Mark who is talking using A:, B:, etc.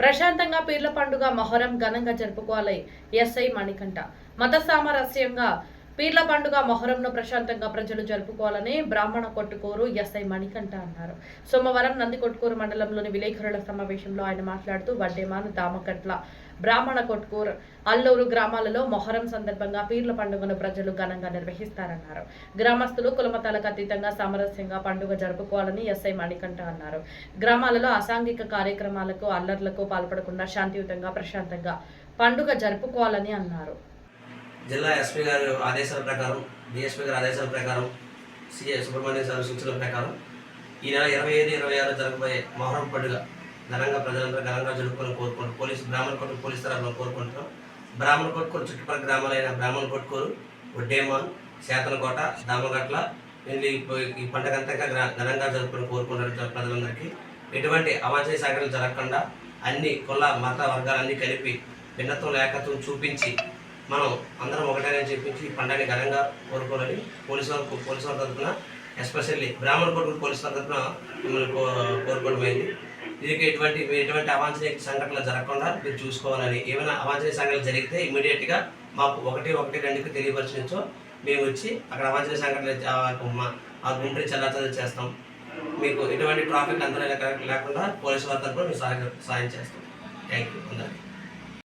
A: ప్రశాంతంగా పీర్ల పండుగ మొహరం ఘనంగా జరుపుకోవాలి. ఎస్ఐ మణికంఠ మత సామరస్యంగా పీర్ల పండుగ మొహరంను ప్రశాంతంగా ప్రజలు జరుపుకోవాలని బ్రాహ్మణ కొట్టుకూరు ఎస్ఐ మణికంఠ అన్నారు. సోమవారం నందికొట్కూరు మండలంలోని విలేకరుల సమావేశంలో ఆయన మాట్లాడుతూ వడ్డేమాన్, దామకట్ల, బ్రాహ్మణ కొట్కూరు, అల్లూరు గ్రామాలలో మొహరం సందర్భంగా పీర్ల పండుగను ప్రజలు ఘనంగా నిర్వహిస్తారన్నారు. గ్రామస్తులు కులమతాలకు అతీతంగా సామరస్యంగా పండుగ జరుపుకోవాలని ఎస్ఐ మణికంఠ అన్నారు. గ్రామాలలో అసాంఘిక కార్యక్రమాలకు, అల్లర్లకు పాల్పడకుండా శాంతియుతంగా ప్రశాంతంగా పండుగ జరుపుకోవాలని అన్నారు.
B: జిల్లా ఎస్పీ గారి ఆదేశాల ప్రకారం, డిఎస్పీ గారి ఆదేశాల ప్రకారం, సిఐ సుబ్రహ్మణ్యం సార్ సూచనల ప్రకారం ఈ నెల 25, 26 జరగబోయే మొహరం పండుగ ప్రజలందరూ ఘనంగా జరుపుకొని కోరుకుంటారు. బ్రాహ్మణ కొట్టు పోలీస్ తరఫున కోరుకుంటున్నాం. బ్రాహ్మణ కొట్టుకూరు చుట్టుపక్కల గ్రామాలైన బ్రాహ్మణ కొట్టుకూరు, వడ్డేమాన్, సేతనకోట, దామగట్ల ఈ పండుగ అంతా ఘనంగా జరుపుకొని కోరుకుంటారు. ప్రజలందరికీ ఎటువంటి అవాంఛనీయ సంఘటనలు జరగకుండా అన్ని కుల మత వర్గాలన్నీ కలిపి భిన్నత్వం ఏకత్వం చూపించి మనం అందరం ఒకటేనని చెప్పించి ఈ పండుగని ఘనంగా కోరుకోవాలని పోలీసు వారి తరఫున, ఎస్పెషల్లీ బ్రాహ్మణ కొట్టు పోలీసు వారి తరఫున మిమ్మల్ని కోరుకోవడమైంది. దీనికి ఎటువంటి అవాంఛనీయ సంఘటనలు జరగకుండా మీరు చూసుకోవాలని, ఏమైనా అవాంఛనీయ సంఘటనలు జరిగితే ఇమీడియట్గా మాకు 112కి తెలియపరిచినచో మేము వచ్చి అక్కడ అవాంఛనీయ సంఘటనలు ఆ గుంటని చల్లాచల్లి చేస్తాం. మీకు ఎటువంటి ట్రాఫిక్ అంతరం లేకుండా పోలీసు వారి తరఫున మేము సాయం చేస్తాం. థ్యాంక్ యూ అందరికీ.